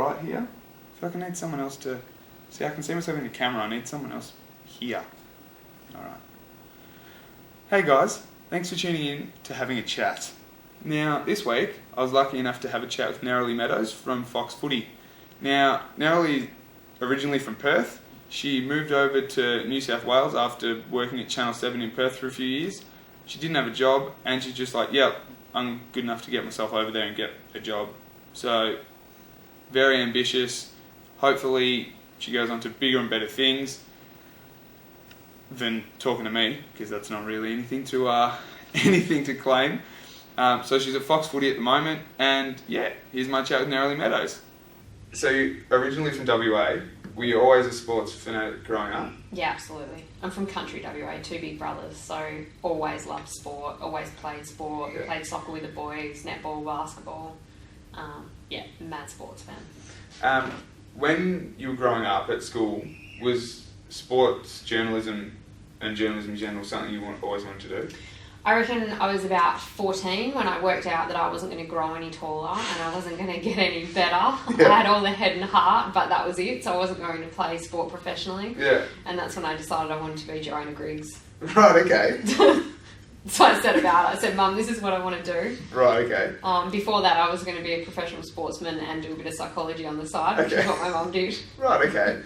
right here. I feel like I need someone else to... See, I can see myself in the camera. I need someone else here. Alright. Hey guys, thanks for tuning in to Having a Chat. Now, this week, I was lucky enough to have a chat with Neroli Meadows from Fox Footy. Now, Neroli, originally from Perth, she moved over to New South Wales after working at Channel 7 in Perth for a few years. She didn't have a job, and she's just like, yep, I'm good enough to get myself over there and get a job. So, very ambitious. Hopefully, she goes on to bigger and better things than talking to me, because that's not really anything to claim. So she's at Fox Footy at the moment, and yeah, here's my chat with Neroli Meadows. So you're originally from WA, were you always a sports fanatic growing up? Yeah, absolutely. I'm from country WA, two big brothers, so always loved sport, always played sport, played soccer with the boys, netball, basketball. Mad sports fan. When you were growing up at school, was sports, journalism and journalism in general something you always wanted to do? I reckon I was about 14 when I worked out that I wasn't going to grow any taller and I wasn't going to get any better. Yeah. I had all the head and heart, but that was it. So I wasn't going to play sport professionally. Yeah. And that's when I decided I wanted to be Joanna Griggs. Right, okay. So I said about it. I said, Mum, this is what I want to do. Right, okay. Before that, I was going to be a professional sportsman and do a bit of psychology on the side, which is what my mum did. Right, okay.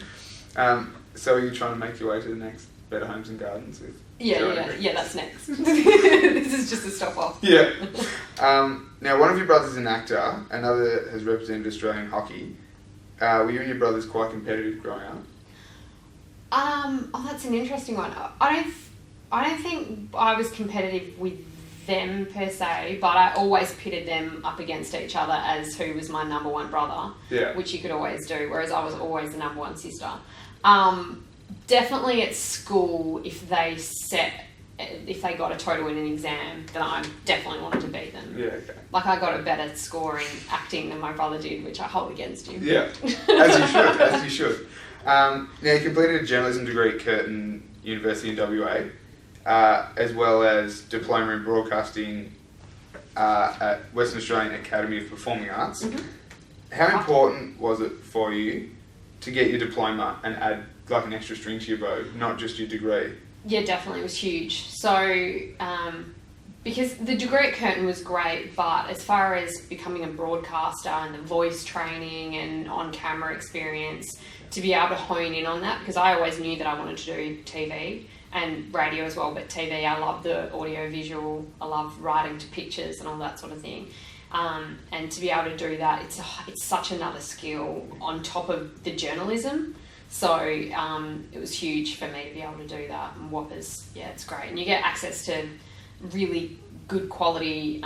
So are you trying to make your way to the next Better Homes and Gardens with Yeah, that's next. This is just a stop off. Yeah. Now, one of your brothers is an actor, another has represented Australian hockey. Were you and your brothers quite competitive growing up? That's an interesting one. I don't think I was competitive with them per se, but I always pitted them up against each other as who was my number one brother, which you could always do, whereas I was always the number one sister. Definitely at school, if they got a total in an exam, then I definitely wanted to beat them. Yeah, okay. Like I got a better score in acting than my brother did, which I hold against him. Yeah, as you should. Now, you completed a journalism degree at Curtin University in WA, as well as diploma in broadcasting at Western Australian Academy of Performing Arts. Mm-hmm. How important was it for you to get your diploma and add like an extra string to your bow, not just your degree? Yeah, definitely, it was huge. So, because the degree at Curtin was great, but as far as becoming a broadcaster and the voice training and on-camera experience, to be able to hone in on that, because I always knew that I wanted to do TV and radio as well, but TV, I love the audio visual, I love writing to pictures and all that sort of thing. And to be able to do that, it's such another skill on top of the journalism. So it was huge for me to be able to do that. And Whoppers, yeah, it's great. And you get access to really good quality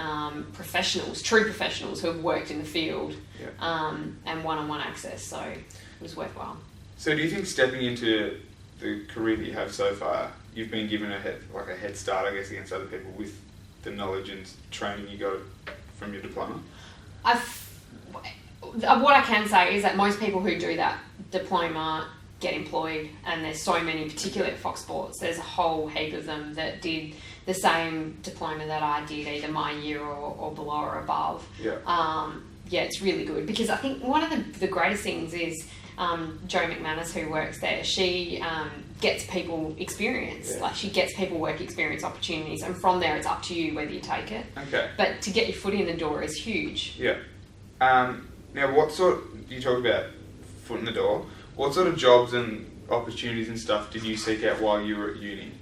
professionals, true professionals who have worked in the field, and one-on-one access. So it was worthwhile. So do you think stepping into the career that you have so far, you've been given a head start, I guess, against other people with the knowledge and training you got from your diploma? What I can say is that most people who do that diploma get employed, and there's so many, particularly at Fox Sports, there's a whole heap of them that did the same diploma that I did, either my year or below or above. Yeah, it's really good, because I think one of the greatest things is Jo McManus, who works there, she gets people experience, like she gets people work experience opportunities, and from there it's up to you whether you take it. Okay. But to get your foot in the door is huge. Yeah. Now, what sort, you talk about foot in the door, what sort of jobs and opportunities and stuff did you seek out while you were at uni?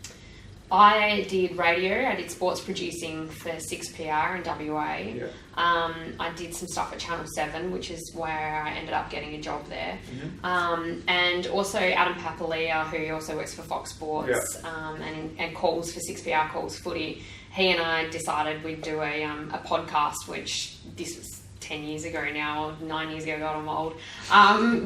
I did radio, I did sports producing for 6PR in WA. Yeah. I did some stuff at Channel 7, which is where I ended up getting a job there. Mm-hmm. And also Adam Papalia, who also works for Fox Sports, and calls for 6PR, calls footy. He and I decided we'd do a podcast, which this was 10 years ago now, or 9 years ago, God, I'm old,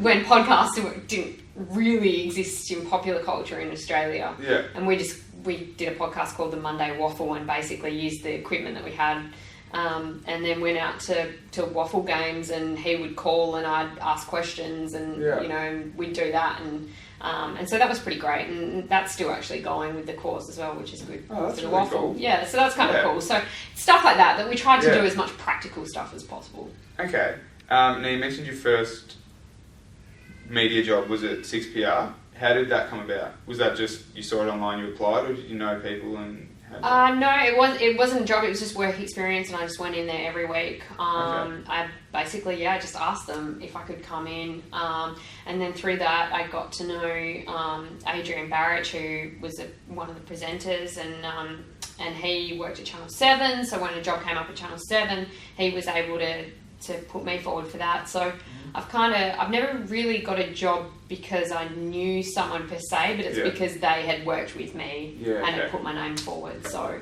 when podcasts didn't really exist in popular culture in Australia. Yeah. And we did a podcast called The Monday Waffle, and basically used the equipment that we had, and then went out to waffle games, and he would call and I'd ask questions, and you know, we'd do that, and so that was pretty great, and that's still actually going with the course as well, which is good. Oh, that's for the really waffle. cool. Yeah, so that's kind of cool. So stuff like that we tried to do as much practical stuff as possible. Okay. Now you mentioned your first media job was at 6PR. How did that come about? Was that just you saw it online, you applied, or did you know people and? No, it wasn't a job. It was just work experience, and I just went in there every week. I basically just asked them if I could come in, and then through that I got to know Adrian Barrett, who was one of the presenters, and he worked at Channel 7. So when a job came up at Channel 7, he was able to put me forward for that. So I've never really got a job because I knew someone per se, but it's because they had worked with me and had put my name forward. So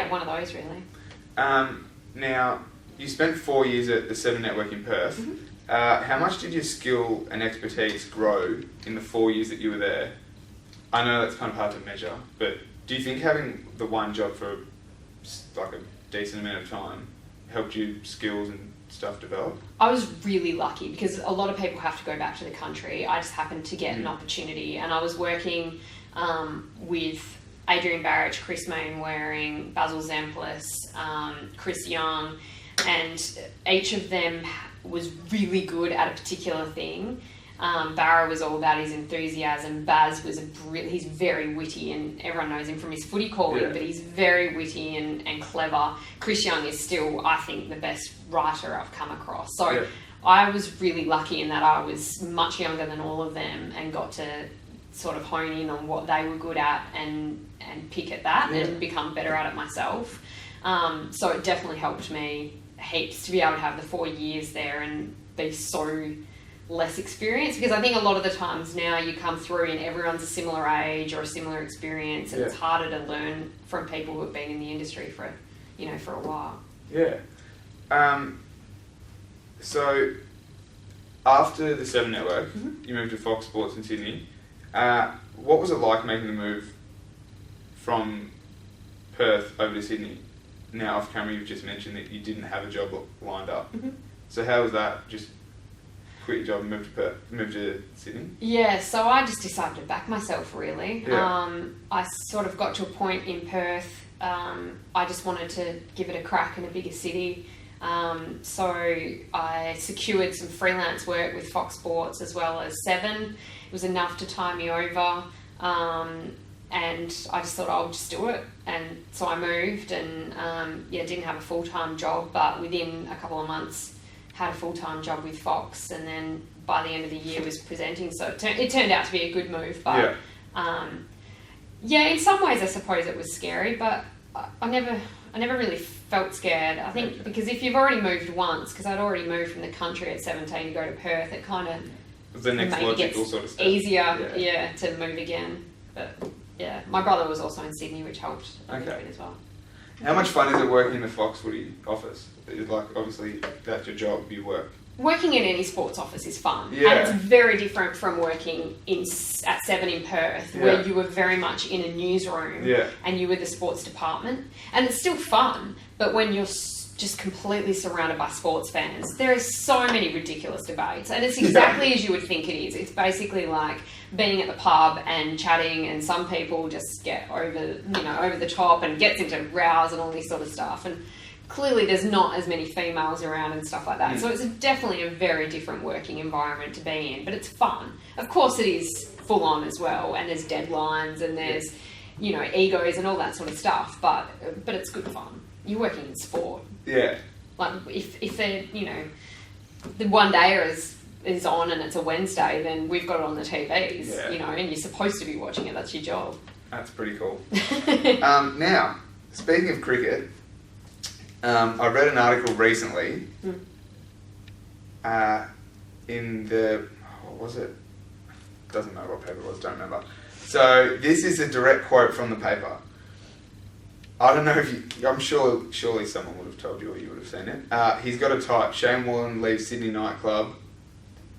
one of those really. Now, you spent 4 years at the 7 Network in Perth. How much did your skill and expertise grow in the 4 years that you were there? I know that's kind of hard to measure, but do you think having the one job for like a decent amount of time helped you skills and stuff develop? I was really lucky because a lot of people have to go back to the country. I just happened to get an opportunity, and I was working with Adrian Barrett, Chris Mainwaring, Basil Zemplis, Chris Young, and each of them was really good at a particular thing. Barra was all about his enthusiasm. Baz was he's very witty, and everyone knows him from his footy calling, but he's very witty and clever. Chris Young is still, I think, the best writer I've come across. So I was really lucky in that I was much younger than all of them and got to sort of hone in on what they were good at and pick at that and become better at it myself. So it definitely helped me heaps to be able to have the 4 years there and be so less experienced, because I think a lot of the times now you come through and everyone's a similar age or a similar experience, and it's harder to learn from people who have been in the industry for a while. So after the 7 Network, you moved to Fox Sports in Sydney. What was it like making the move from Perth over to Sydney? Now off camera you've just mentioned that you didn't have a job lined up. So how was that? Just quit your job and moved to Sydney? Yeah, so I just decided to back myself really. I sort of got to a point in Perth, I just wanted to give it a crack in a bigger city. So I secured some freelance work with Fox Sports as well as 7. It was enough to tie me over, and I just thought I'll just do it. And so I moved and didn't have a full-time job, but within a couple of months had a full-time job with Fox, and then by the end of the year was presenting. So it turned out to be a good move, but in some ways I suppose it was scary, but I never really felt scared. I think because if you've already moved once, because I'd already moved from the country at 17 to go to Perth, it kind of the next logical sort of step. Easier to move again. But my brother was also in Sydney, which helped a bit as well. How much fun is it working in the Fox Footy office? Like, obviously, that's your job, you work. Working in any sports office is fun. And it's very different from working at 7 in Perth, where you were very much in a newsroom and you were the sports department. And it's still fun, but when you're just completely surrounded by sports fans, there are so many ridiculous debates, and it's exactly as you would think it is. It's basically like being at the pub and chatting, and some people just get over the top and gets into rows and all this sort of stuff, and clearly there's not as many females around and stuff like that. So it's definitely a very different working environment to be in, but it's fun. Of course it is full on as well, and there's deadlines and there's egos and all that sort of stuff, but it's good fun. You're working in sport. Like if they're, the one day is on and it's a Wednesday, then we've got it on the TVs, and you're supposed to be watching it. That's your job. That's pretty cool. Now, speaking of cricket, I read an article recently in the, what was it? Doesn't matter what paper it was, don't remember. So this is a direct quote from the paper. I don't know if I'm surely someone would have told you or you would have seen it. He's got a type, Shane Warne leaves Sydney nightclub.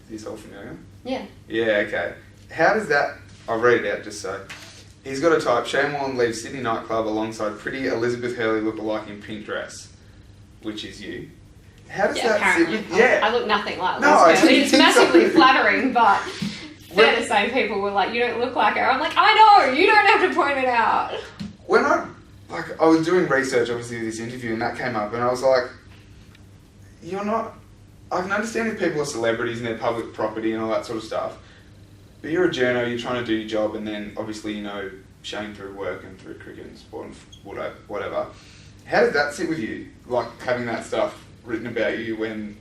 Is this all familiar? Yeah. Yeah, okay. How does that, I'll read it out just so. He's got a type, Shane Warne leaves Sydney nightclub alongside pretty Elizabeth Hurley lookalike in pink dress, which is you. How does that sit with, I look nothing like Elizabeth Hurley. It's massively flattering, but fair to say people were like, you don't look like her. I'm like, I know, you don't have to point it out. When I was doing research, obviously, this interview, and that came up, and I was like, you're not I can understand if people are celebrities and they're public property and all that sort of stuff. But you're a journo, you're trying to do your job, and then obviously, you know, showing through work and through cricket and sport and whatever. How does that sit with you? Like having that stuff written about you when...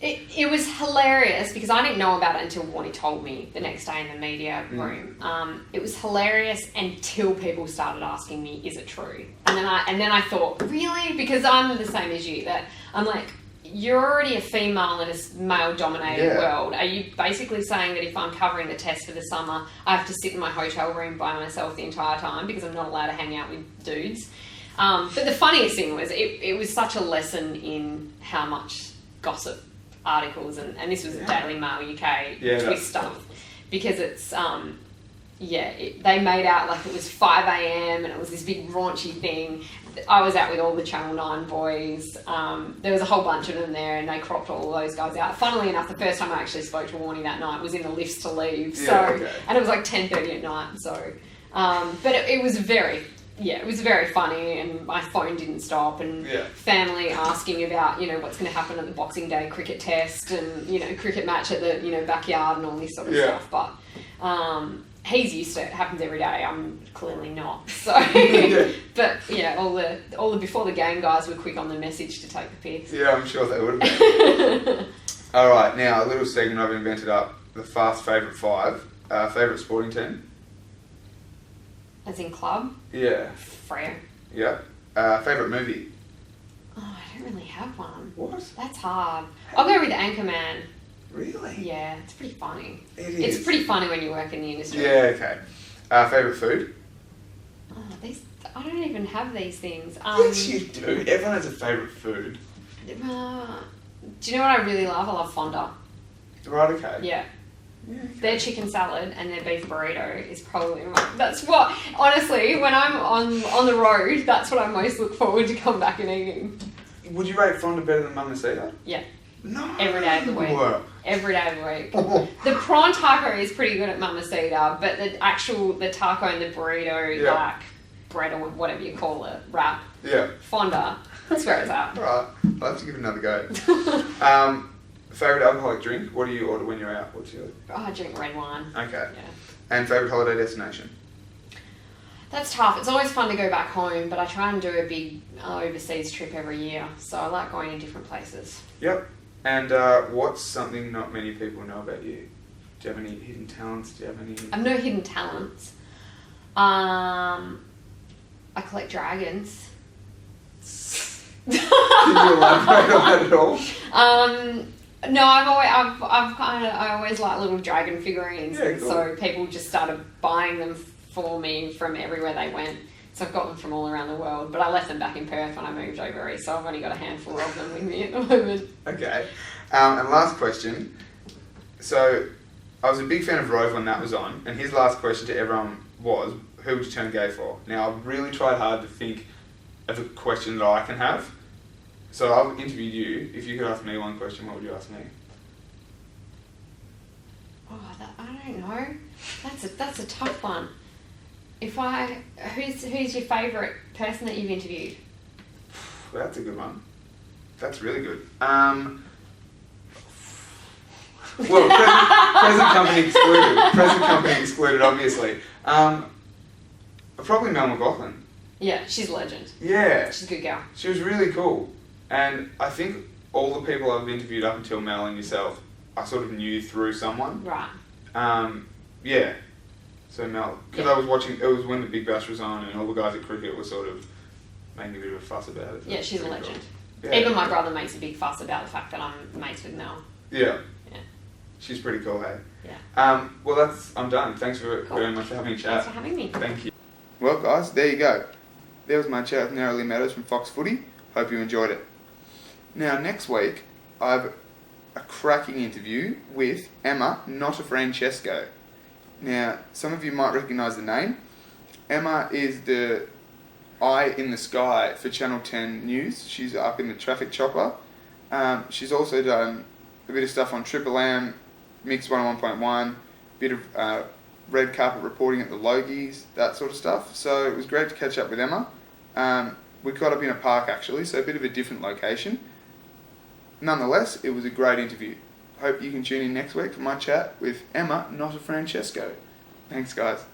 It was hilarious because I didn't know about it until Warnie told me the next day in the media room. It was hilarious until people started asking me, is it true? And then I thought, really? Because I'm the same as you, that I'm like, you're already a female in a male-dominated world. Are you basically saying that if I'm covering the test for the summer, I have to sit in my hotel room by myself the entire time because I'm not allowed to hang out with dudes? But the funniest thing was it was such a lesson in how much gossip articles, and this was a Daily Mail UK twist stuff, because it's they made out like it was 5 a.m. and it was this big raunchy thing. I was out with all the Channel 9 boys. There was a whole bunch of them there, and they cropped all those guys out. Funnily enough, the first time I actually spoke to Warnie that night was in the lifts to leave. And it was like 10:30 at night. So, but it was very... it was very funny, and my phone didn't stop, and family asking about, you know, what's going to happen at the Boxing Day cricket test and, you know, cricket match at the, you know, backyard and all this sort of stuff. But he's used to it. It happens every day. I'm clearly not. So, but yeah, all the before the game guys were quick on the message to take the piss. Yeah, I'm sure they would have been. All right, now a little segment I've invented up: the fast favourite five. Favourite sporting team. As in club? Yeah. Freo. Yeah. Favourite movie? Oh, I don't really have one. What? That's hard. I'll go with Anchorman. Really? Yeah, it's pretty funny. It is. It's pretty funny when you work in the industry. Yeah, okay. Favourite food? Oh, I don't even have these things. Yes, you do. Everyone has a favourite food. Do you know what I really love? I love Fonda. Right, okay. Yeah. Yeah, okay. Their chicken salad and their beef burrito is probably that's what, honestly, when I'm on the road, that's what I most look forward to come back and eating. Would you rate Fonda better than Mamacita? Yeah. No. Every day of the week. Every day of the week. The prawn taco is pretty good at Mamacita, but the taco and the burrito, like bread or whatever you call it, wrap. Yeah. Fonda. That's where it's at. Right. I'll have to give it another go. Favourite alcoholic drink? What do you order when you're out? What's your... Oh, I drink red wine. Okay. Yeah. And favourite holiday destination? That's tough. It's always fun to go back home, but I try and do a big overseas trip every year, so I like going to different places. Yep. And what's something not many people know about you? Do you have any hidden talents? Do you have any... I have no hidden talents. I collect dragons. Can you elaborate on that at all? No, I always like little dragon figurines, yeah, cool. So people just started buying them for me from everywhere they went. So I've got them from all around the world, but I left them back in Perth when I moved over east, so I've only got a handful of them with me at the moment. Okay. And last question. So I was a big fan of Rove when that was on, and his last question to everyone was, who would you turn gay for? Now, I've really tried hard to think of a question that I can have. So I've interviewed you. If you could ask me one question, what would you ask me? Oh, I don't know. That's a tough one. Who's your favourite person that you've interviewed? That's a good one. That's really good. Well, present company excluded. Present company excluded, obviously. Probably Mel McLaughlin. Yeah, she's a legend. Yeah. She's a good girl. She was really cool. And I think all the people I've interviewed up until Mel and yourself, I sort of knew through someone. Right. Yeah. So Mel, because I was watching, it was when the Big Bash was on and all the guys at cricket were sort of making a bit of a fuss about it. Yeah, she's a legend. Cool. Yeah. Even my brother makes a big fuss about the fact that I'm mates with Mel. Yeah. Yeah. She's pretty cool, hey? Yeah. Well, I'm done. Thanks very much for having a chat. Thanks for having me. Thank you. Well, guys, there you go. There was my chat with Neroli Meadows from Fox Footy. Hope you enjoyed it. Now, next week, I have a cracking interview with Emma Francesco. Now, some of you might recognise the name. Emma is the eye in the sky for Channel 10 News. She's up in the traffic chopper. She's also done a bit of stuff on Triple M, Mix 101.1, bit of red carpet reporting at the Logies, that sort of stuff. So it was great to catch up with Emma. We caught up in a park actually, so a bit of a different location. nonetheless, it was a great interview. Hope you can tune in next week for my chat with Emma Notta Francesco. Thanks, guys.